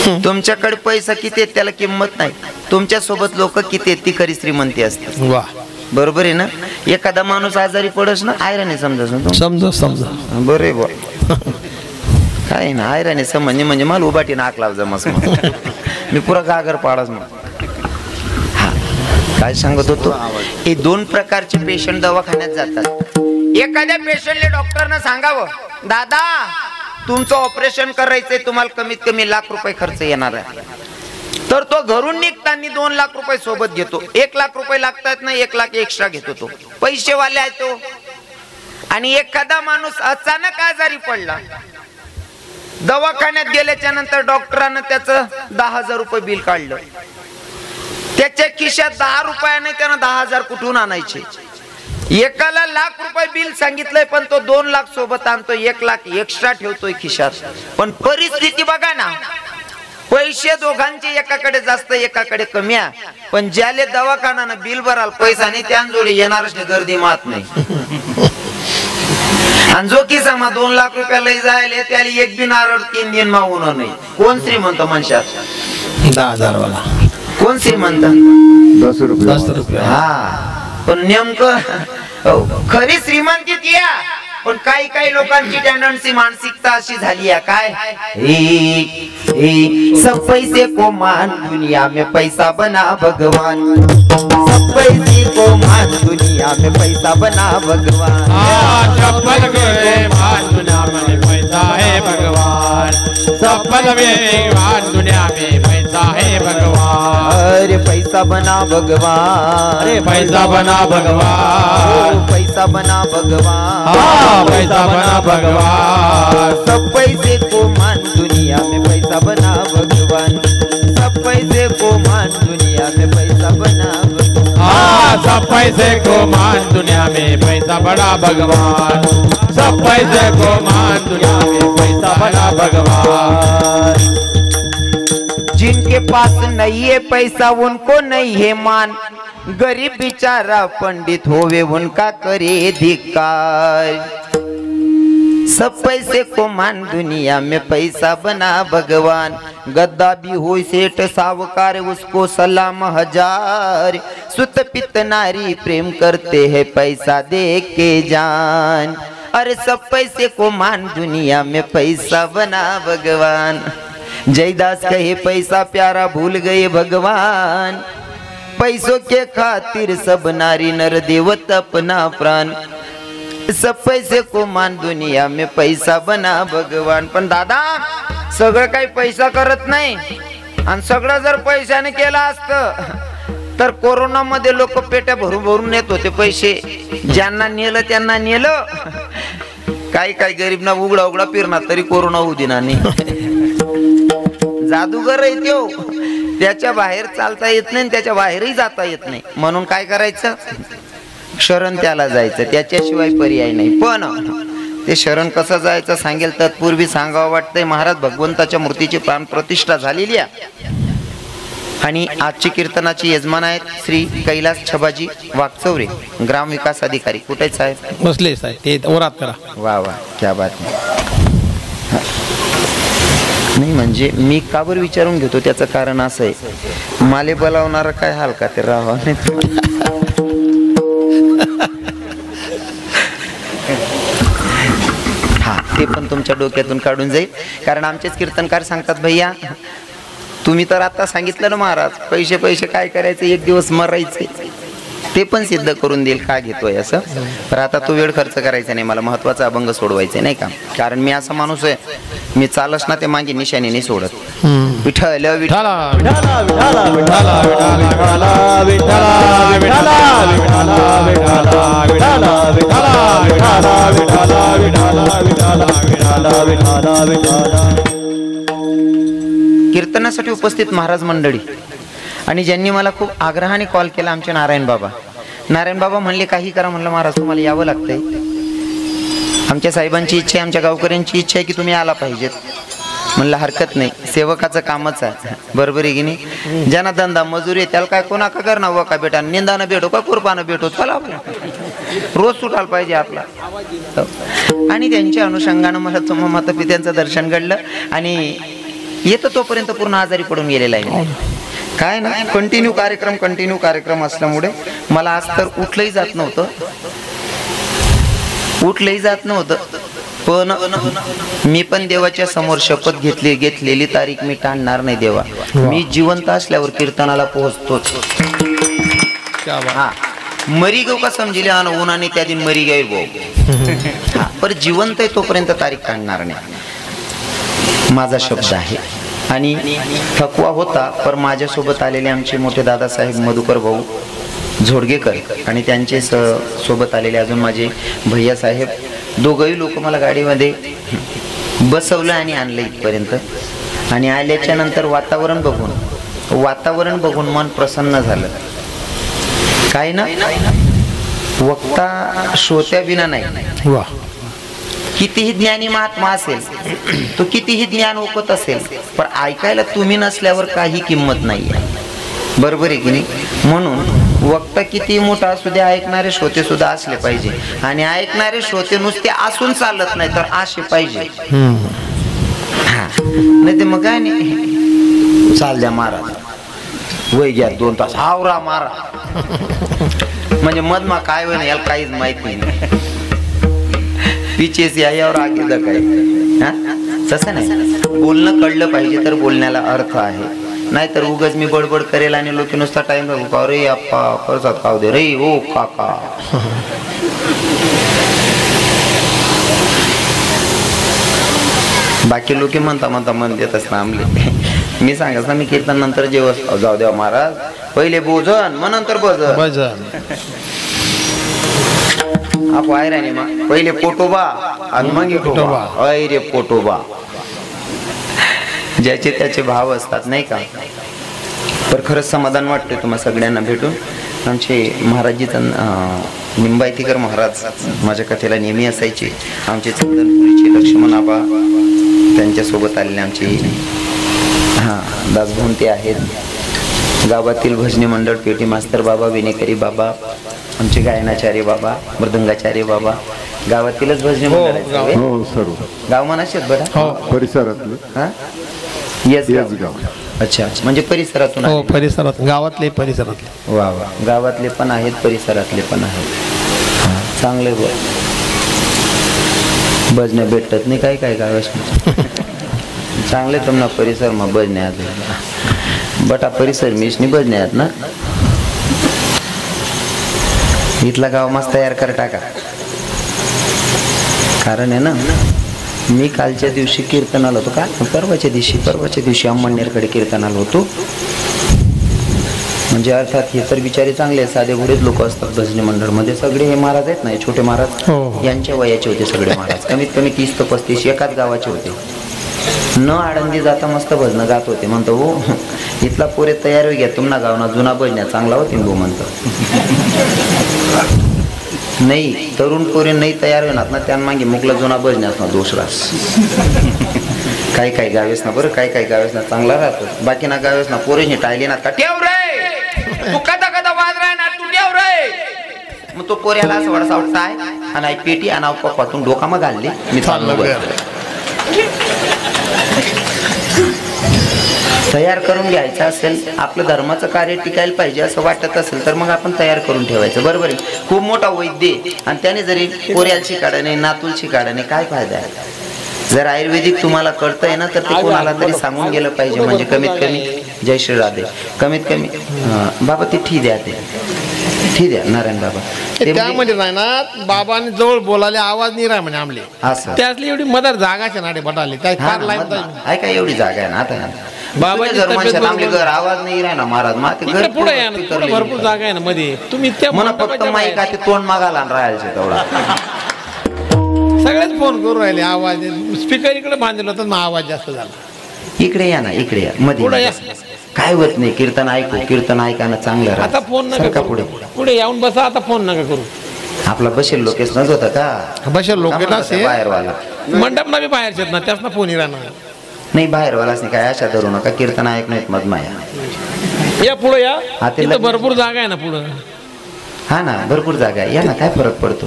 तुमच्याकडे पैसा किती आहे त्याला किंमत नाही, तुमच्या सोबत लोक किती आहेत ती खरी श्रीमंती असते. वा, बरोबर आहे ना. एखादा माणूस आजारी पडस ना आयराने समजा समजा बरे बा काय ना आयराने समजणे म्हणजे मला उभाटी नाक लाव जमस मी पुरा गागर पाडस मग. काय सांगत होतो, हे दोन प्रकारचे पेशंट दवाखान्यात जातात. एखाद्या पेशंटले डॉक्टरनं सांगावं दादा तुमचं ऑपरेशन करायचंय, तुम्हाला कमीत कमी ₹1,00,000 खर्च येणार आहे, तर तो घरून निघताना ₹2,00,000 सोबत घेतो. ₹1,00,000 लागतात ना, 1,00,000 एक्स्ट्रा घेतो. तो पैसेवाले आहे तो. आणि एखादा माणूस अचानक आजारी पडला, दवाखान्यात गेल्याच्या नंतर डॉक्टरांना त्याचं ₹10,000 बिल काढलं, त्याच्या खिशात ₹10 नाही, त्यानं 10,000 कुठून आणायचे. एकाला ₹1,00,000 बिल सांगितलंय पण तो 2,00,000 सोबत आणतोय, 1,00,000 एक्स्ट्रा ठेवतोय खिशात. पण परिस्थिती बघा ना, पैसे दोघांचे एकाकडे जास्त एकाकडे कमी आहे, पण ज्याले दवाखाना बिल भराल पैसा नाही त्यांजोडे येणारच गर्दी मात नाही. आणि जो की समा ₹2,00,000 लई जायले त्याला एक बी नारळ 3 दिन मागून नाही. कोण श्रीमंत म्हणशात? 10,000 वाला. कोण श्रीमंत? 10 रुपये. हा, पण नेमकं खरी श्रीमंती या. पण काही लोकांची टेंडन्सी मानसिकता अशी झाली आहे काय, सब पैसे को मान दुनिया में पैसा बना भगवान, सब पैसे को मान दुनिया में पैसा बना भगवान, सब पैसे मान दुनिया में पैसा है भगवान, सब पैसे मान दुनिया में पैसा है भगवान. अरे पैसा बना भगवान, अरे पैसा बना भगवान, पैसा बना भगवान, पैसा बना भगवान. सब पैसे को मान दुनिया में पैसा बना भगवान, सब पैसे को मान दुनिया में पैसा बना भगवान, सब पैसे को मान दुनिया में पैसा बना भगवान, सब पैसे को मान दुनिया में पैसा बना भगवान. जिनके पास नहीं है पैसा उनको नहीं है मान, गरीब बेचारा पंडित होवे उनका करे धिक्कार. सब पैसे को मान दुनिया में पैसा बना भगवान, गद्दा भी हो सेठ सावकार उसको सलाम हजार, सुत पित नारी प्रेम करते हैं पैसा दे के जान. अरे सब पैसे को मान दुनिया में पैसा बना भगवान. जयदास कहे पैसा प्यारा भूल गए भगवान, पैसों के खातिर सब नारी नर देवत अपना प्राण, सब पैसे को मान दुनिया में पैसा बना भगवान. पण दादा सगळं काही पैसा करत नाही, आणि सगळं जर पैशाने केलं असतं तर कोरोना मध्ये लोक पेट्या भरून येत होते पैसे, ज्यांना नेलं त्यांना नेलं. काही गरीबना उघडा फिरणार तरी कोरोना होऊ देणार नाही. जादूगर आहे तो, त्याच्या बाहेर चालता येत नाही, त्याच्या बाहेरही जाता येत नाही. म्हणून काय करायचं, शरण त्याला जायचं, त्याच्याशिवाय पर्याय नाही. पण ते शरण कसं जायचं सांगेल तत्पूर्वी सांगावं वाटतंय. महाराज भगवंताच्या मूर्तीची प्राण प्रतिष्ठा झालेली आहे आणि आजची कीर्तनाची यजमान आहेत श्री कैलास छबाजी वागचौरे, ग्राम विकास अधिकारी. कुठे साहेब? बसले साहेब, ते ओरात करा. वा वा, क्या बात नाही. म्हणजे मी का बरं विचारून घेतो त्याचं कारण असं आहे, माले बोलावणारा काय हाल का ते राहा नाही. हा, ते पण तुमच्या डोक्यातून काढून जाईल. कारण आमचेच कीर्तनकार सांगतात भैया तुम्ही तर आता सांगितलं ना महाराज, पैसे काय करायचे, एक दिवस मरायचे. ते पण सिद्ध करून देईल का घेतोय असं. तर आता तो वेळ खर्च करायचा नाही, मला महत्वाचा अभंग सोडवायचा नाही का. कारण मी असा माणूस आहे, मी चालस ना ते मागे निशाणी नाही सोडत. विठ्ठल विठ्ठल कीर्तनासाठी उपस्थित महाराज मंडळी आणि ज्यांनी मला खूप आग्रहाने कॉल केला, आमचे नारायण बाबा म्हणले काही करा. म्हणलं महाराज तुम्हाला यावं लागतंय, आमच्या साहेबांची इच्छा आहे, आमच्या गावकऱ्यांची इच्छा आहे की तुम्ही आला पाहिजेत. म्हणलं हरकत नाही, सेवकाचं कामच आहे. बरोबर आहे की नाही. ज्यांना धंदा मजुरी आहे त्याला काय कोणा का करणार व का बेटा, निंदानं भेटो का कुरपानं भेटो, चला रोज सुटायला पाहिजे आपला. आणि त्यांच्या अनुषंगानं मला तुम्हा मातापित्यांचं दर्शन घडलं आणि येतो तोपर्यंत पूर्ण आजारी पडून गेलेला आहे. काय ना कंटिन्यू कार्यक्रम असल्यामुळे मला आज तर उठलंही जात नव्हतं. पण मी पण देवाच्या समोर शपथ घेतलेली तारीख मी टाळणार नाही. देवा, मी जिवंत असल्यावर कीर्तनाला पोहोचतोच. हा, मरी गो का समजिले उन्हाने त्या दिन मरी गए भाऊ. पर जिवंत आहे तोपर्यंत तारीख काढणार नाही, माझा शब्द आहे. आणि थकवा होता, पर माझ्यासोबत आलेले आमचे मोठे दादासाहेब मधुकर भाऊ झोडगेकर आणि त्यांचे सोबत आलेले अजून माझे भैया साहेब, दोघंही लोक मला गाडीमध्ये बसवलं आणि आणलं इथपर्यंत. आणि आल्याच्या नंतर वातावरण बघून मन प्रसन्न झालं. काय ना, वक्ता श्रोत्या विना नाही. वा, कितीही ज्ञानी महात्मा असेल, तो कितीही ज्ञान ओकत असेल, पण ऐकायला तुम्ही नसल्यावर काही किंमत नाही आहे. बरोबर आहे की नाही? म्हणून वक्ता किती मोठा असू दे, ऐकणारे श्रोते सुद्धा असले पाहिजे. आणि ऐकणारे श्रोते नुसते असून चालत नाही, तर असे पाहिजे. नाही ते मग काय नाही, चाल द्या महाराज, वय घ्या 2 तास आवरा मारा, म्हणजे मधमा काय होईना याला काहीच माहित नाही. पिचेस यावर आगे काय. तसं नाही, बोलणं कळलं पाहिजे तर बोलण्याला अर्थ आहे. नाहीतर उगाच मी बडबड करेल आणि लोक नुसता टाइम बघू, रे अप्पा परसात खाऊ दे रे, ओ काका. बाकी लोक म्हणता मन देतच ना आमले. मी सांगायच ना, मी कीर्तन नंतर जेव्हा जाऊ द्या महाराज, पहिले भोजन मग नंतर भजन. आप वायराने मग पहिले पोटोबा आणि मग विठोबा. अय रे पोटोबा, ज्याचे त्याचे भाव असतात नाही का. तर खरंच समाधान वाटते तुम्हाला सगळ्यांना भेटून. आमचे महाराजजी निंबायतीकर महाराज माझ्या कथेला नेहमी असायचे. आमचे चंदनपुरीचे लक्ष्मण आबा, त्यांच्यासोबत आलेले आमचे दासभाऊ ते आहेत. गावातील भजनी मंडळ पेटी मास्तर बाबा, विनेकरी बाबा, आमचे गायनाचार्य बाबा, मृदंगाचार्य बाबा, गावातीलच भजनी मंडळ गाव मनाशेत बरं परिसरातले. अच्छा, म्हणजे परिसरातून. हो, परिसरात, गावातले वा वा, गावातले पण आहेत, परिसरातले पण आहेत. चांगले भजने भेटत नाही काय गावास. चांगले तुम्हाला परिसर मग भजण्यात बटा परिसर मीच भजण्यात ना. इथला गाव मस्त तयार कर टाका. कारण आहे ना, मी कालच्या दिवशी कीर्तनाला होतो. का परवाच्या दिवशी अंमळनेरकडे कीर्तनाला होतो. म्हणजे अर्थात हे तर बिचारे चांगले साधे भुडेच लोक असतात भजनी मंडळमध्ये. सगळे हे महाराज आहेत ना, छोटे महाराज, यांच्या वयाचे होते सगळे महाराज. कमीत कमी 30 ते 35 एकाच गावाचे होते. न आळंदी जाता मस्त भजन गात होते. म्हणतो हो, इथला पोरे तयार होई घ्या, तुम्हाला गावना जुना भजण्या चांगला होती भाऊ म्हणतो. नाही, तरुण पोरे नाही तयार होणार ना, त्यांमागे मुकला जुना भजण्यास ना दोष रास. काही गावेस ना बरं, काही गावेस ना चांगला राहतो. बाकी ना गावेस ना पोरेने टाळली ना का ठेव रे, तू कदा वाज राय ना, तू ठेव रे. मग तो पोऱ्याला असं वडसा उठताय आणि पेटी आणि पप्पातून डोका मग घालली. मी चाललो तयार करून घ्यायचं असेल, आपलं धर्माचं कार्य टिकायला पाहिजे असं वाटत असेल तर मग आपण तयार करून ठेवायचं. बरोबर आहे. खूप मोठा वैद्य आणि त्याने जरी पोऱ्याची काढणे, नातूलची काढणे, काय फायदा आहे. जर आयुर्वेदिक तुम्हाला कळतंय ना, तर ते कोणाला तरी सांगून गेलं पाहिजे. म्हणजे कमीत कमी जय श्री राधे, कमीत कमी बाबा ती ठी द्या नारायण बाबा. त्यामध्ये नाही ना, बाबांनी जवळ बोलायला आवाज नाही राह म्हणे आमले. त्यातली एवढी मदर जागाच्या नाडे बटाले काय काय एवढी जागा आहे ना. आता बाबा घर आवाज नाही राह ना महाराज. घर पुढे भरपूर जागा आहे ना मध्ये. तुम्ही मला फक्त माईक आहे, तोंड मागायला राहायचे तेवढा. सगळेच फोन करून राहिले, आवाज स्पीकर इकडे बांधलं होतं ना, आवाज जास्त झाला. इकडे या ना, इकडे या मध्ये. काय होत नाही, कीर्तन ऐका ना चांगलं. आता फोन नका पुढे येऊन बसा. आता फोन नका करू. आपला बसेल लोकेश नच होता का? बसेल लोकेश बाहेरवाला मंडपला बी बाहेरचे ना, त्याच ना फोन राहणार नाही. बाहेरवालाच नाही. काय अशा धरू नका, कीर्तन ऐक नाहीत मधमाया. या पुढे या, तिथं भरपूर जागा आहे ना पुढं. हा ना, भरपूर जागा आहे, या ना, काय फरक पडतो.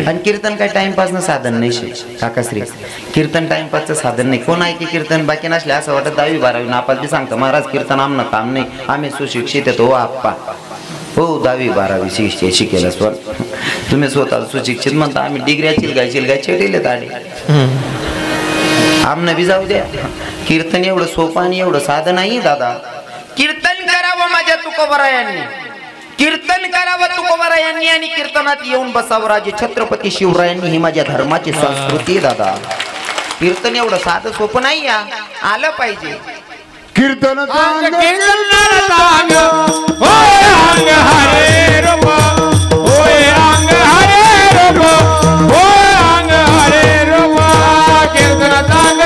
आणि कीर्तन काय टाइमपासनं साधन नाही काकाश्री. कीर्तन टाइमपासचं साधन नाही. कोण ऐके कीर्तन बाकी नसले असं वाटत 10वी 12वी नापास बी सांगतं महाराज कीर्तन आमनं काम नाही, आम्ही सुशिक्षित आहेत. हो आप्पा, हो 10वी 12वी शिकेलच, पण तुम्ही स्वतः सुशिक्षित म्हणता. आम्ही डिग्र्या चिलगाय चेटेले ताडे. आमनं बी जाऊ द्या. कीर्तन एवढं सोपं आणि एवढं साधं नाही दादा. कीर्तन करावं माझ्या तुकोबरायांनी, कीर्तन करावं तुकोबरायांनी आणि कीर्तनात येऊन बसावं राजे छत्रपती शिवरायांनी. ही माझ्या धर्माची संस्कृती दादा. कीर्तन एवढं साधं सोपं नाही, या आलं पाहिजे. कीर्तन सांग होय अंग हरे रूप, होय अंग हरे रूप, होय अंग हरे रूप. कीर्तन सांग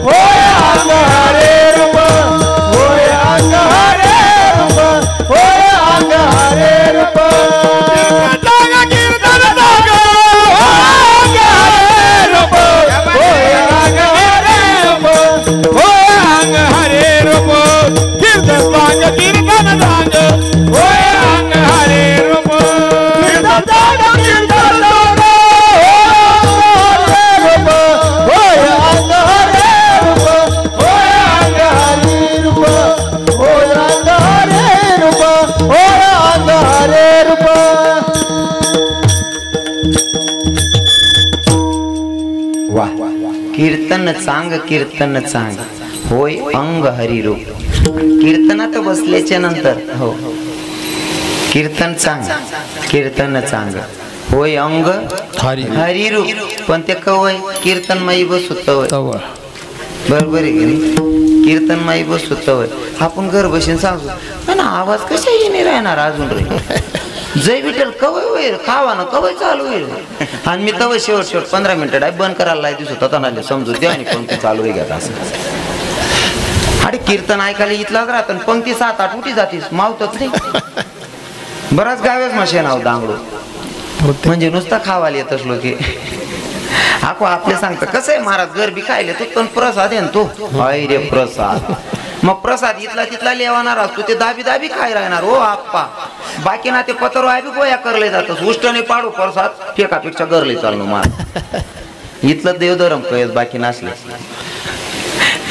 होय अंग हरे रूप, होय अंग हरे रूप, होय अंग हरे रूप. कीर्तन सांग होय अंग हरे रूप, होय अंग हरे रूप, होय अंग हरे रूप. कीर्तन सांग होय अंग हरे रूप. कीर्तन सांग होय अंग हरे रूप, होय अंग हरे रूप, होय अंग हरे रूप, होय अंग हरे रूप. वा, कीर्तन चांग होय अंग हरिरूप. कीर्तनात बसल्याच्या नंतर हो कीर्तन चांग होय अंग हरिरूप. पण ते कवय कीर्तन माई बसत बरोबर आहे की नाही. कीर्तन माई बसत आपण घर बसून सांगतो ना, आवाज कशा येणे राहणार अजून रे. जय विठ्ठल कवय होईल, खावा ना कवय चालू होईल. आणि मी तवय शेवट 15 मिनिटं बंद करायला दिसत होता समजू द्या आणि पंक्ती चालू आहे घ्या असं. अरे कीर्तन ऐकायला इथलाच राहत, पंक्ती 7-8 उठी जातीस मावतच नाही. बराच गावेच माशे नाव दांगडू म्हणजे नुसता खावाला येत असलो की आको आपले सांगतं कसं आहे महाराज गरबी खायले तू पण प्रसाद आहे ना तो. हाय रे प्रसाद. मग प्रसाद इथला तिथला लेवाणार असतो, ते दाबी खाय राहणार. हो आप्पा बाकी ना ते पतर बी गोया करले जातस. उष्टने पाडू प्रसाद फेकापेक्षा गरले चालू मार. इथलं देवधर्म कळत बाकी नसले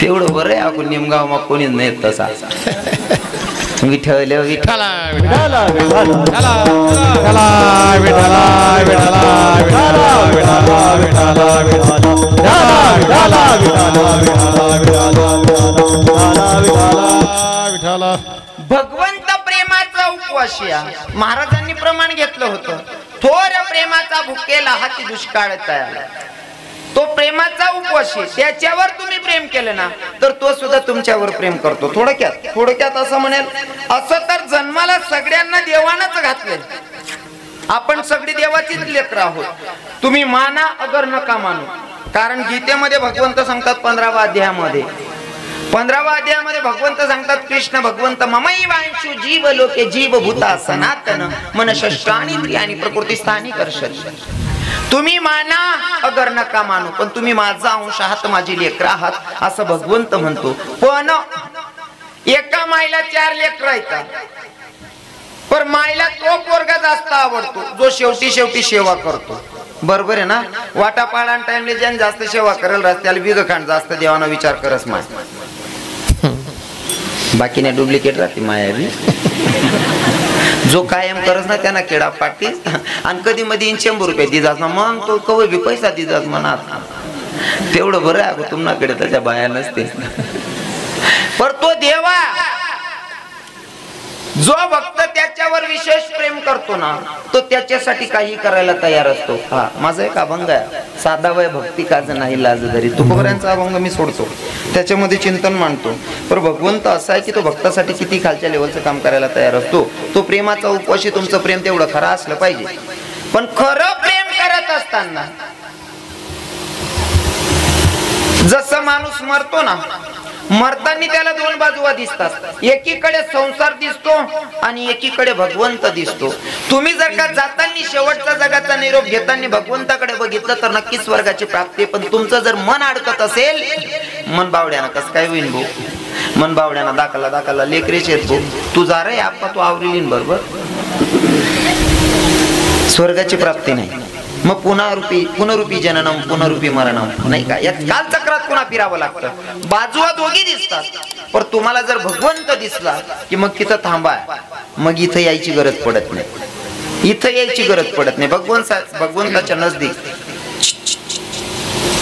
तेवढं बरं आहे. आपण निमगाव मग कोणीच नाही तसा. विठ्ठल विठ्ठला विठ्ठला विठ्ठला विठ्ठला विठ्ठला विठ्ठला विठ्ठला विठ्ठला विठ्ठला. भगवंत प्रेमाचा उपवासिया महाराजांनी प्रमाण घेतलं होतं. थोर प्रेमाचा भुकेला हाती दुष्काळ तयार. तो प्रेमाचा उपवासी, त्याच्यावर तुम्ही प्रेम केलं ना तर तो सुद्धा तुमच्यावर प्रेम करतो. थोडक्यात असं म्हणेल, असं तर जन्माला सगळ्यांना देवानच घातले. आपण सगळी देवाचीच लेकरं आहोत. तुम्ही माना अगर नका मानू. कारण गीतेमध्ये भगवंत सांगतात 15व्या अध्यायामध्ये भगवंत सांगतात, कृष्ण भगवंत ममैवांशु जीव लोके जीव भूता सनातन मन षष्ठानी क्रियानी प्रकृती स्थानी कर्षति. तुम्ही माना अगर नका मानू, पण तुम्ही माझा अंश आहात, माझी लेकरं आहात असं भगवंत म्हणतो. पण एका माईला 4 लेकरं आहेत, पण माईला तो पोरगा जास्त आवडतो जो शेवटी सेवा करतो. बरोबर आहे ना. वाटापाळा टाइमले ज्याने जास्त सेवा करेल रस्त्याला बिगखांड जास्त देवाना विचार करस माय. बाकी नाही डुप्लिकेट राहते माया बी. जो कायम करस ना त्यांना केडा पाटीस. आणि कधी मध्ये 100 रुपये दिजास ना, मग तो कवय बी पैसा दिजास म्हणा. तेवढं बरं आहे तुम्हाकडे त्याच्या बाया नसते. पर तो देवा जो भक्त त्याच्यावर विशेष प्रेम करतो ना तो त्याच्यासाठी काही करायला तयार असतो. हा माझा एक अभंग आहे, साधा वय भक्ती काज नाही लाज धरी. तुकोबऱ्यांचा अभंग मी सोडतो, त्याच्यामध्ये चिंतन मांडतो. पण भगवंत असा आहे की तो भक्तासाठी किती खालच्या लेवलचं काम करायला तयार असतो. तो प्रेमाचा उपवाशी. तुमचं प्रेम तेवढं खरं असलं पाहिजे. पण खरं प्रेम करत असताना जसं माणूस मरतो ना, मरताना त्याला 2 बाजू दिसतात. एकीकडे संसार दिसतो आणि एकीकडे भगवंत दिसतो. तुम्ही जर का जाताना शेवटचा जगाचा निरोप घेताना भगवंताकडे बघितलं तर नक्की स्वर्गाची प्राप्ती. पण तुमचं जर मन अडकत असेल, मन बावड्यानं कसं काय होईल भाऊ. मन बावड्यानं दाखला लेकरेच येत भाऊ. तू जा रे आप्पा, तू आवरीलीन बरोबर. स्वर्गाची प्राप्ती नाही, मग पुनरुपी जननम पुनरुपी मरणम नाही का, यात कालचक्रात पुन्हा फिरावं लागतं. बाजूला दोघी दिसतात, पण तुम्हाला जर भगवंत दिसला की मग तिथं थांबा, मग इथं यायची गरज पडत नाही, इथं यायची गरज पडत नाही. भगवंताच्या नजदीक.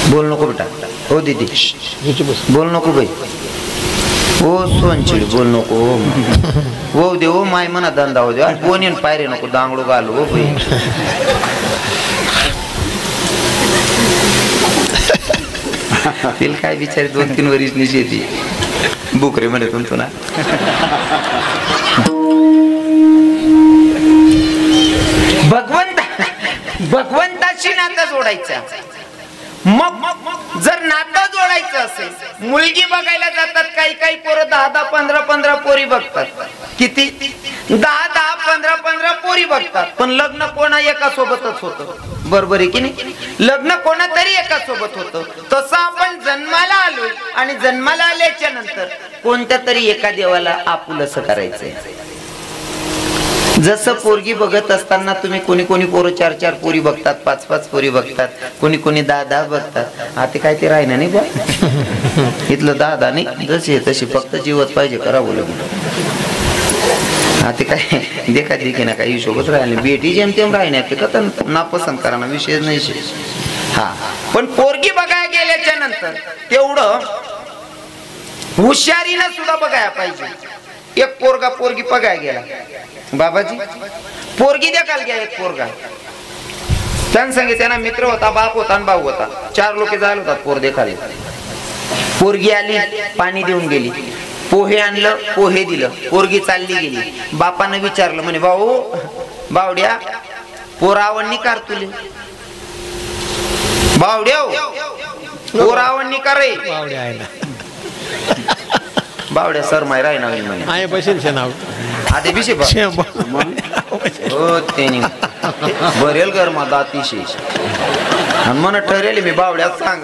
बोल नको बेटा, हो दीदी बोल नको बाई, ओ सोनचिड बोल नको, हो दे हो माय म्हणा धंदा हो दे, कोण येऊन पायरे नको दांगडू घालू हो बाई. तिला काय विचार 2-3 वर्ष निषेधी बुकरे म्हणे तुमचं ना. भगवंताशी नातं जोडायचं. मग जर नातं जोडायचं असेल, मुलगी बघायला जातात काही पोरं 10-10, 15-15 पोरी बघतात. किती 10-10, 15-15 पोरी बघतात, पण लग्न कोणा एका सोबतच होतं. बरोबर आहे की नाही? लग्न कोणातरी एका सोबत होतं. तसं आपण जन्माला आलोय आणि जन्माला आल्याच्या नंतर कोणत्या तरी एका देवाला आपुलसं करायचंय. जसं पोरगी बघत असताना तुम्ही कोणी पोरं 4-4 पोरी बघतात, 5-5 पोरी बघतात, कोणी 10-10 बघतात. आता काय ते राहिना नाही बा इथलं 10 नाही, जशी तशी फक्त जीवत पाहिजे करा बोल. आता काय देखा देखी ना काही हिशोबच राहिले, बेटी जेमतेम राहिण्यात ते का नापसंत करा विषय नाही. हा, पण पोरगी बघायला गेल्याच्या नंतर तेवढं हुशारीनं सुद्धा बघायला पाहिजे. एक पोरगा पोरगी बघायला गेला, बाबाजी पोरगी देखाल घ्या. एक पोरगा त्यांना सांगितलं, त्यांना मित्र होता, बाप होता आणि भाऊ होता, 4 लोक जायला होतात पोर देखाले. पोरगी आली, पाणी देऊन गेली, पोहे आणलं, पोहे दिलं, पोरगी चालली गेली. बापानं विचारलं, म्हणे भाऊ बावड्या पोर आवडणी कार तुले? बावड्या पोर आवडणी का रे? बावड्या सर माय राय नाव म्हणे आहे पैसे नाव आधी बिशे हो तेनी बरेल गरमा दातीशी आणि मन ठरेल मी बावड्यात सांग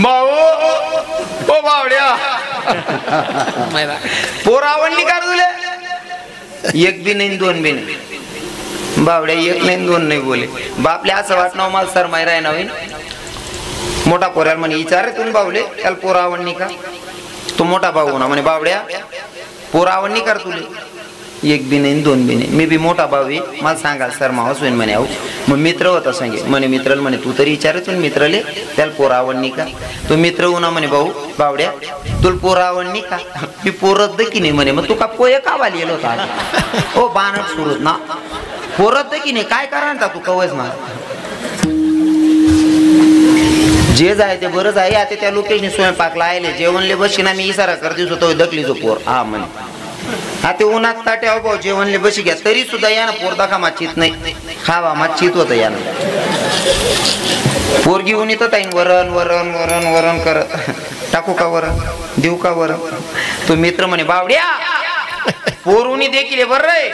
भाऊ ओ बावड्या पोर आवडली का तुले? एक बी नाही 2 बी नाही. बावड्या 1 नाही 2 नाही बोले. बापले असं वाटणं मला सर माय राय नाव मोठा पोऱ्याला म्हणे विचार रे तुम्ही बावले त्याला पोर आवडणी का? तो मोठा भाऊ ना म्हणे बावड्या पोर आवडणी कर तुले? 1 बी नाही 2 बी नाही. मी बी मोठा भाऊ आहे, मला सांगा सर मावस होईन म्हणे. अहो मग मित्र होता सांगे म्हणे मित्राला म्हणे तू तरी विचार तुम्ही मित्राले त्याला पोर आवडणी का? तो मित्र होना म्हणे भाऊ बावड्या तुला पोर आवडणी का? मी पोरत की नाही म्हणे. मग तू का पोहे का वाली होता? ओ बाणट सुरत ना पोरत की नाही काय करा तू कवच ना जे जाय ते बरंच आहे. आता त्या लोकेशने स्वयंपाकला आले जेवणले बशी ना मी इशारा करते होतो दखली जो पोर हा म्हणे. आता उन्हात ताट्या भाऊ जेवणले बशी घ्या तरी सुद्धा या ना पोर दाखा माचित नाही खावा माचित होत या ना पोरगी उन्ही तर ताईन वरण वरण वरण वरण करत टाकू का वरण देऊ का वरण? तो मित्र म्हणे बावड्या पोर उन्ही देखील बर रे.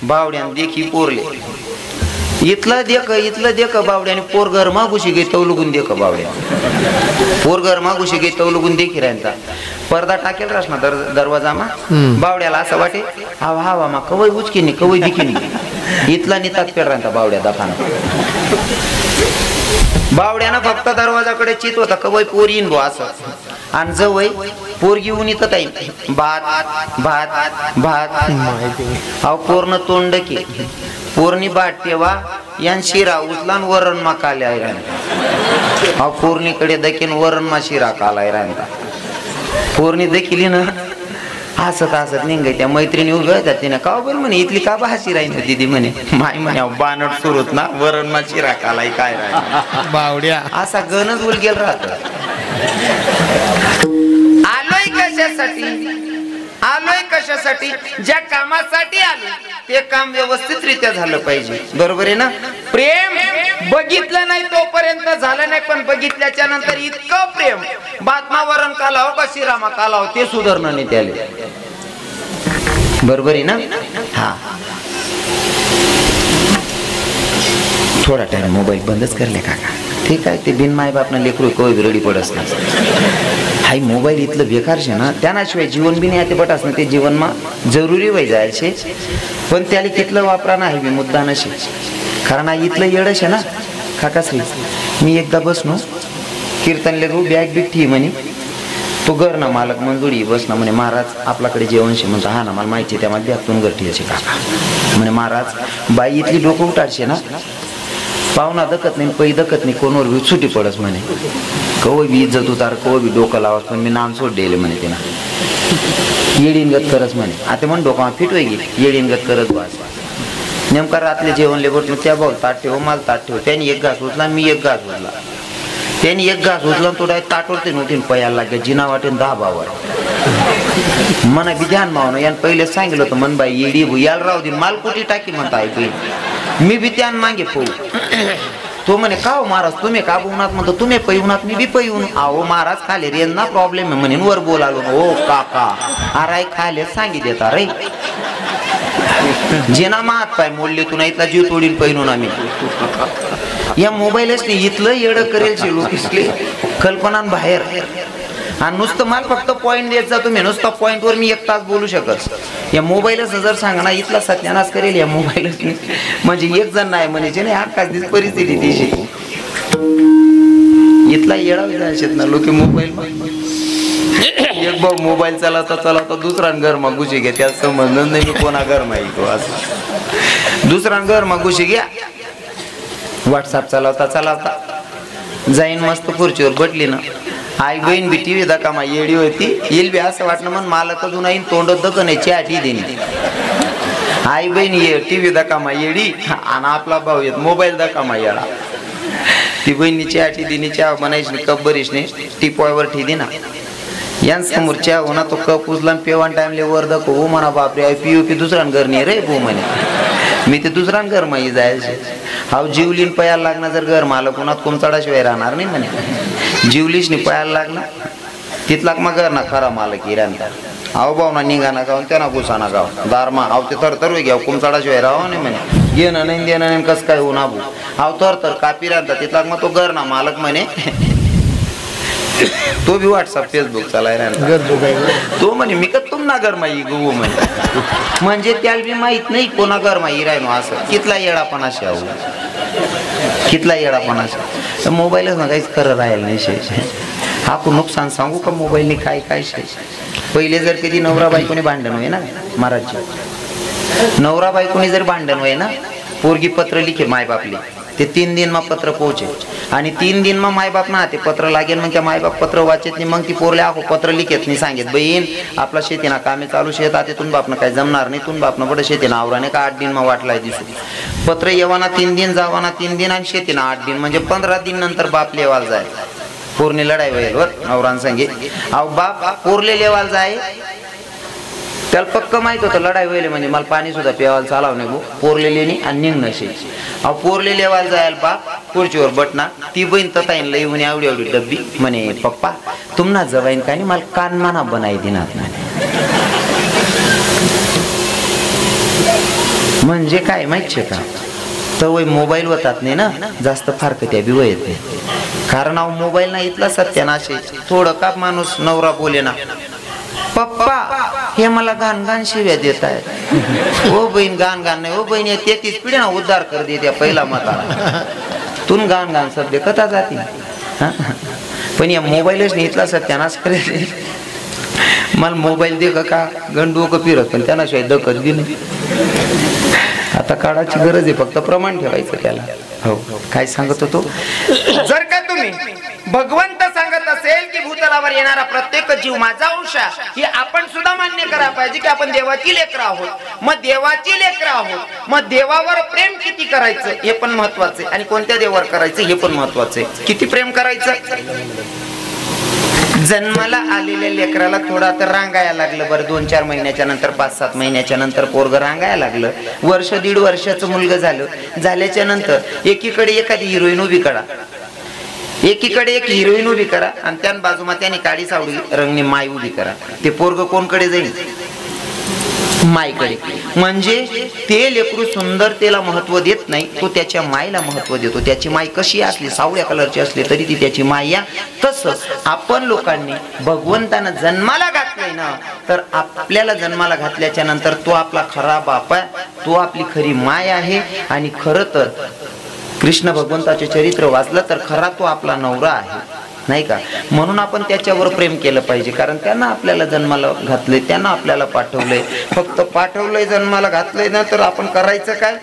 बावड्यान देखी पोरले इथलं देख बावड्याने पोर घर मागुशी गे तवलुगून देख बावड्या पोर घर मागुशी गे तवलुगून देखी राहता पडदा टाकेल रास ना दरवाजा मा. बावड्याला असं वाटे हवा हवा मा कवय उचकी नाही कवय दिखी नाही. इथला नितात पेड राहता बावड्या दाखाना. बावड्यानं फक्त दरवाजाकडे चित होता कवय पोर येईन बो असं. आणि जवळ पोरगी ऊन इथं ताई भात भात भात अहो पोरन तोंड की पोरणी बाट तेव्हा यान शिरा उचलान वरण मा काले राहता. अहो पोरणीकडे दखीन वरण मा शिरा कालाय राहता. पोरणी देखील ना हसत हसत निघाय त्या मैत्रिणी उभ्या होत्या तिने का बोल म्हणे इथली का भाशी राहीन दिदी म्हणे माय म्हणे बानट सुरूत ना वरण मा शिरा कालाय काय राह बावड्या असा गणच बोल गेल राहत. आलोय कशासाठी ज्या कामासाठी आलो ते काम व्यवस्थितरित्या झालं पाहिजे. बरोबर आहे ना? प्रेम बघितलं नाही तोपर्यंत झालं नाही, पण बघितल्याच्या नंतर इतकं प्रेम बातमावरण कालाव का शिरामा कालाव ते सुधारणं नाही त्याले. बरोबर आहे ना? हा थोडा टाइम मोबाईल बंदच करले काका ठीक आहे. ते बिन माय बापना लेकरू कोई रडी पडस ना हाय मोबाईल इथलं बेकार शे ना त्यानाशिवाय जीवन बी नाही ते बटास ना ते जीवनमा जरुरी वय जायचे पण त्याला कितलं वापरा नाही बी मुद्दा नशे कारण इथलं येडं शे ना काकाश्री मी एकदा बसनो कीर्तनले रू बॅग बिग ठी म्हणे तो घर ना मालक मंजुरी बस ना म्हणे महाराज आपल्याकडे जेवण शे म्हणतो हा ना मला माहिती आहे त्यामध्ये बॅगतून गरठी असे काका म्हणे महाराज बाई इथली डोकं उठाडशे ना पाहुणा दखत नाही पै दखत नाही कोणवर बी सुटी पडस म्हणे कवय बी इज्जत उतार कवय बी डोकं लावस पण मी नाम सोड देले म्हणे तिना येडीनगत करस म्हणे आता म्हण डोका फिट होई गेली येडीनगत करत बस नेमका रात्री जेवण लेबट त्या भाऊ ताट ठेव मला ताट ठेव त्यांनी एक घास उचला मी एक घास उचला त्यांनी एक घास उचला तो डायरेक्ट ताटवरती नव्हती पयाला लागले जिना वाटेन 10 बावर मना बी ध्यान मावनं यान पहिले सांगितलं होतं मन बाई येडी याला राहू दे माल कुठे टाकी म्हणता ऐकली मी बी त्यान मागे पोहू तो म्हणे का हो महाराज तुम्ही का बोलणार म्हणतो तुम्ही पैवनात मी बी पैवून आहो महाराज खाले रेंज ना प्रॉब्लेम आहे म्हणे वर बोलालो हो काका अरे खाले सांगी देता रे जेना मात पाय मोडले तुला इथला जीव तोडीन पैनून आम्ही या मोबाईलच नाही इथलं येडं करेल शे लोक इसले कल्पना बाहेर आणि नुसतं मला फक्त पॉईंट द्यायचा जातो मी नुसतं पॉईंट वर मी 1 तास बोलू शकत या मोबाईलच जर सांगा ना इथला सत्यानाश करेल या मोबाईलच म्हणजे एक जण नाही म्हणजे नाही आकाश परिस्थिती तिची इथला येडा जायचेत ना लोक मोबाईल एक भाऊ मोबाईल चालवता दुसरा घर मा घुशी घ्या त्यात संबंध नाही मी कोणा घर मा येतो असं दुसरा घर मा घुशी घ्या व्हॉट्सअप चालवता जाईन मस्त खुर्चीवर बटली ना आई बहीण बी टीव्ही दकामा येडी होती येईल बी असं वाटणं मन मालक अजून आई तोंड दक नाही चॅटी देणे आई बहीण ये टीव्ही दकामा येडी आणि आपला भाऊ येत मोबाईल दकामा येडा ती बहिणी चॅटी दिनी चहा बनायची कप बरीच नाही टिपॉयवर ठी दिना यांसमोर चहा होना तो कप उचला पेवान टाइमले वर दको हो म्हणा बापरे आई पिऊ की दुसरा घर नाही रे भो म्हणे मी ते दुसरा घर माही जायचे हाव जीवलीन पयाला लागणार जर घर मालक उन्हात कोमचाडाशिवाय राहणार नाही म्हणे जीवलीच नाही पयाला लागला तिथला मग घर ना खरा मालक हिरांता आव भावना निघाना गाव त्यांना घुसाना गाव दारमा आव ते तर घ्या कोमचाडाशिवाय राहा नाही म्हणे घेणं नाही देणं नाही कसं काय होणार भाऊ आव तर कापी राहता तिथला मग तो घर ना मालक म्हणे तो भी व्हॉट्सअप फेसबुक चालायला तो म्हणे मी का तुम ना घर माई गो म्हणजे त्याला बी माहित नाही कोणा घर माई राहिनो असं कितला येडापणाशी आहो कितला येडापणाशी तर मोबाईलच ना काहीच खरं राहील नाही शे आपण नुकसान सांगू का मोबाईलने काय काय शे पहिले जर कधी नवरा बायकोने भांडण होय ना महाराज नवरा बायकोने जर भांडण होय ना पोरगी पत्र लिखे माय बापले ते 3 दिन मा पत्र पोहोचे आणि 3 दिन मा माय बाप ना ते पत्र लागेल मग त्या माय बाप पत्र वाचत नाही मग ती पोरले आहो पत्र लिखेत नाही सांगेत बहीण आपला शेतीना कामे चालू शेत आता तुम बापनं काय जमणार नाही तुम बापनं बडं शेतीना आवराने का 8 दिन मा वाटलाय दिसू पत्र येवाना 3 दिन जावाना 3 दिन आणि शेतीना 8 दिन म्हणजे 15 दिन नंतर बाप लेवाल जाय पोरने लढाई होईल वर नवरान सांगे अहो बाप पोरले लेवाल जाय त्याला पक्क माहित होतं लढाई होईल म्हणजे मला पाणी सुद्धा प्यावायला चालाव नाही पोरले लेणी आणि निघणं शे अहो पोरले लेवायला जायला बाप खुर्चीवर बटना ती बहीण तताईन लई म्हणे एवढी एवढी डब्बी म्हणे पप्पा तुम्हाला जवाईन काय मला कानमाना बनाई देणार म्हणजे काय माहिती का तर मोबाईल होतात नाही ना जास्त फारक त्या बी येत नाही कारण अहो मोबाईल ना इथला सत्यानाश थोडं का माणूस नवरा बोले ना पप्पा हे मला गान गान शिव्या देत आहेत ओ बहीण गान गान नाही ओ बहीण 33 पिढी ना उद्धार कर दे त्या पहिला मता तुन गान गान शब्द कथा जाती पण या मोबाईलच नाही इथला सत्यानाश करेल मला मोबाईल दे का गंडू का फिरत पण त्यांना शिवाय दखत बी नाही आता काळाची गरज आहे फक्त प्रमाण ठेवायचं त्याला हो काय सांगत होतो जर का तुम्ही भगवंत सांगत असेल की भूतलावर येणारा प्रत्येक जीव माझा अंश हे आपण सुद्धा मान्य करायला पाहिजे की आपण देवाची लेकरं आहोत मग देवाची लेकरं आहोत मग देवावर प्रेम किती करायचं हे पण महत्वाचं आहे आणि कोणत्या देवावर करायचं हे पण महत्वाचं आहे किती प्रेम करायचं जन्माला आलेल्या लेकराला थोडा तर रांगायला लागलं बरं 2-4 महिन्याच्या नंतर 5-7 महिन्याच्या नंतर पोरग रांगायला लागलं वर्ष 1.5 वर्षाचं मुलगा झाल्याच्या नंतर एकीकडे एखादी हिरोईन उभी करा एकीकडे एक हिरोईन उभी करा आणि त्या बाजूमा त्याने काळी सावळी रंगनी माय उभी करा ते पोरग कोणकडे जाईल मायकडे. म्हणजे ते लेकरू सुंदरतेला महत्व देत नाही, तो त्याच्या मायला महत्व देतो. त्याची माय कशी असली, सावळ्या कलरची असली तरी ती त्याची माया. तसं आपण लोकांनी भगवंतानं जन्माला घातलंय ना, तर आपल्याला जन्माला घातल्याच्या नंतर तो आपला खरा बाप आहे, तो आपली खरी माय आहे. आणि खरं तर कृष्ण भगवंताचे चरित्र वाचलं तर खरा तो आपला नवरा आहे, नाही का. म्हणून आपण त्याच्यावर प्रेम केलं पाहिजे, कारण त्यांना आपल्याला जन्माला घातलंय, त्यांना आपल्याला पाठवलंय. फक्त पाठवलंय, जन्माला घातलंय ना, तर आपण करायचं काय,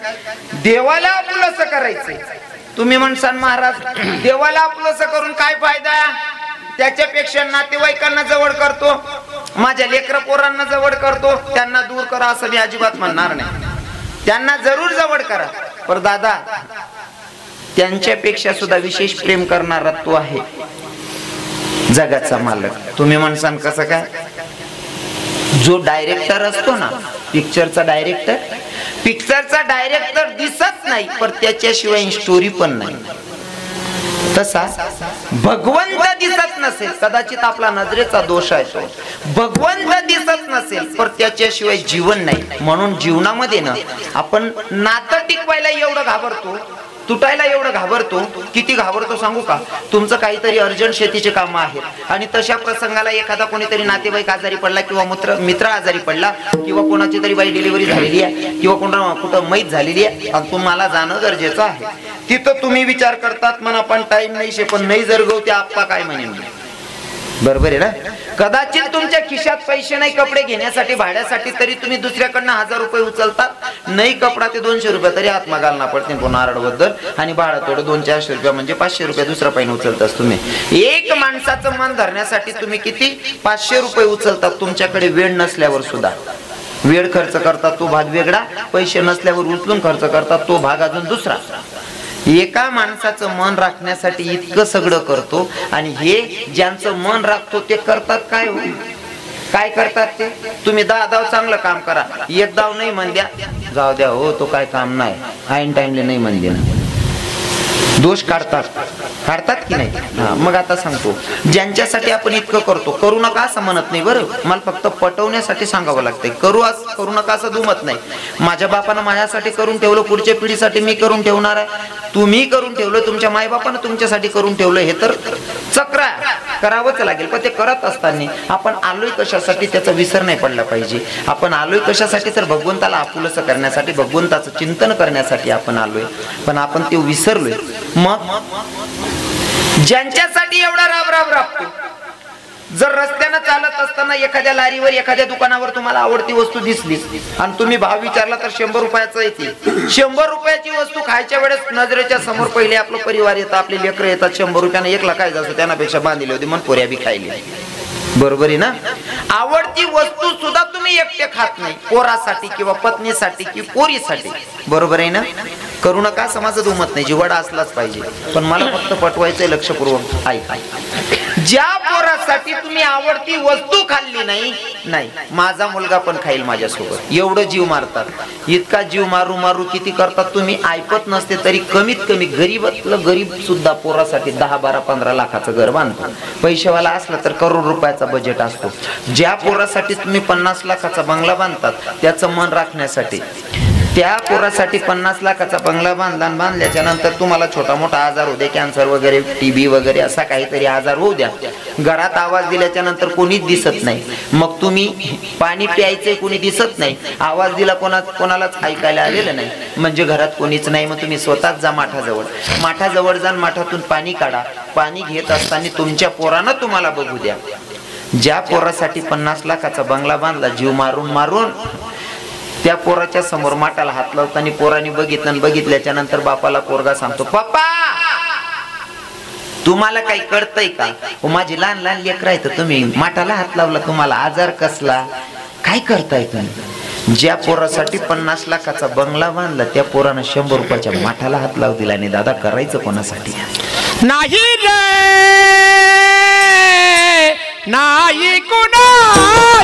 देवाला आपुलसं करायचंय. तुम्ही म्हणसान महाराज देवाला आपुलसं करून काय फायदा, त्याच्यापेक्षा नातेवाईकांना जवळ करतो, माझ्या लेकरं पोरांना जवळ करतो, त्यांना दूर करा असं मी अजिबात म्हणणार नाही. त्यांना जरूर जवळ करा, पण दादा त्यांच्यापेक्षा सुद्धा विशेष प्रेम करणारा तो आहे जगाचा मालक. तुम्ही म्हणसान कसं काय, जो डायरेक्टर असतो ना, पिक्चरचा डायरेक्टर दिसत नाही, पण त्याच्याशिवाय स्टोरी पण नाही. तसा भगवंत दिसत नसेल, कदाचित आपला नजरेचा दोष आहे, तो भगवंत दिसत नसेल पण त्याच्याशिवाय जीवन नाही. म्हणून जीवनामध्ये ना आपण नातं टिकवायला एवढं घाबरतो, तुटायला एवढं घाबरतो. किती घाबरतो सांगू का, तुमचं काहीतरी अर्जंट शेतीचे काम आहेत आणि तशा प्रसंगाला एखादा कोणीतरी नातेवाईक आजारी पडला किंवा मित्र आजारी पडला किंवा कोणाची तरी बाई डिलिव्हरी झालेली आहे किंवा कुठं मैत झालेली आहे आणि तुम्हाला जाणं गरजेचं आहे. तिथं तुम्ही विचार करतात म्हणा पण टाइम नाही, पण नाही जर गवते आप्पा काय म्हणेन, बरोबर आहे ना. कदाचित तुमच्या खिशात पैसे नाही कपडे घेण्यासाठी भाड्यासाठी, तरी तुम्ही दुसऱ्याकडनं 1000 रुपये उचलतात. नाही कपडा ते 200 रुपये तरी आत्मा घालना पडते नारळबद्दल, आणि भाडा थोडं 200-400 रुपये म्हणजे 500 रुपये दुसरा पैन उचलताच तुम्ही. एक माणसाचं मन धरण्यासाठी तुम्ही किती 500 रुपये उचलतात. तुमच्याकडे वेळ नसल्यावर सुद्धा वेळ खर्च करतात, तो भाग वेगळा. पैसे नसल्यावर उचलून खर्च करतात, तो भाग अजून दुसरा. एका माणसाचं मन राखण्यासाठी इतकं सगळं करतो, आणि हे ज्यांचं मन राखतो ते करतात काय हो, काय करतात ते. तुम्ही 10 दाव चांगलं काम करा, 1 दाव नाही म्हण द्या, जाऊ द्या हो तो काय काम नाही, ऐन टाइमले नाही म्हण द्या, दोष काढतात की नाही. मग आता सांगतो, ज्यांच्यासाठी आपण इतकं करतो, करू नका असं म्हणत नाही बरं, मला फक्त पटवण्यासाठी सांगावं लागतंय. करू नका असं दुमत नाही. माझ्या बापानं माझ्यासाठी करून ठेवलं, पुढच्या पिढीसाठी मी करून ठेवणार आहे. तुम्ही करून ठेवलं, तुमच्या मायबापानं तुमच्यासाठी करून ठेवलं, हे तर चक्र करावंच लागेल. पण ते करत असताना आपण आलोय कशासाठी त्याचा विसर नाही पडला पाहिजे. आपण आलोय कशासाठी, तर भगवंताला आपुलसं करण्यासाठी, भगवंताचं चिंतन करण्यासाठी आपण आलोय, पण आपण ते विसरलोय. मग ज्यांच्यासाठी एवढा राब राबतो, जर रस्त्यानं चालत असताना एखाद्या लारीवर एखाद्या दुकानावर तुम्हाला आवडती वस्तू दिसली आणि तुम्ही भाव विचारला तर 100 रुपयाचं येते. 100 रुपयाची वस्तू खायच्या वेळेस नजरेच्या समोर पहिले आपलं परिवार येतं, आपले लेकरं येतात. 100 रुपयानं 1 लाख जायचं, त्यापेक्षा बांधली होती म्हणून पोऱ्या बी खायली, बरोबर आहे ना. आवडती वस्तू सुद्धा तुम्ही एकटे खात नाही, पोरासाठी किंवा पत्नीसाठी किंवा पोरीसाठी, बरोबर आहे ना. करू नका समाज दुमत नाही, जिवाडा असलाच पाहिजे. पण मला फक्त पटवायचंय, लक्षपूर्वक ऐका. ज्या पोरासाठी तुम्ही आवडती वस्तू खाल्ली नाही, माझा मुलगा पण खाईल माझ्यासोबत, एवढं जीव मारतात. इतका जीव मारू किती करतात तुम्ही ऐकत नसते तरी. कमीत कमी गरीबातलं गरीब सुद्धा पोरासाठी 10, 12, 15 लाखाचं घर बांधतो. पैशावाला असला तर करोड रुपयाचा बजेट असतो. ज्या पोरासाठी तुम्ही 50 लाखाचा बंगला बांधतात, त्याचं मन राखण्यासाठी, त्या पोरासाठी 50 लाखाचा बंगला बांधल्याच्या नंतर तुम्हाला छोटा मोठा आजार होऊ द्या, कॅन्सर वगैरे, टीबी वगैरे असा काहीतरी आजार होऊ द्या, घरात आवाज दिल्याच्या नंतर कोणीच दिसत नाही. मग तुम्ही पाणी प्यायचंय, कोणी दिसत नाही, आवाज दिला कोणालाच ऐकायला आलेलं नाही, म्हणजे घरात कोणीच नाही. मग तुम्ही स्वतःच जा माठाजवळ जाऊन माठातून पाणी काढा. पाणी घेत असताना तुमच्या पोरानं तुम्हाला बघू द्या. ज्या पोरासाठी 50 लाखाचा बंगला बांधला, जीव मारून त्या पोराच्या समोर माठाला हात लावताना पोराने बघितल्याच्या नंतर बापाला पोरगा सांगतो, पप्पा तुम्हाला काही कळतंय का, माझी लहान लेकरं आहे, तर तुम्ही माठाला हात लावला, तुम्हाला आजार कसला, काय करताय तुम्ही. ज्या पोरासाठी 50 लाखाचा बंगला बांधला, त्या पोरानं 100 रुपयाच्या माठाला हात लावू दिला. आणि दादा करायचं कोणासाठी नाही रे, नाही कुणा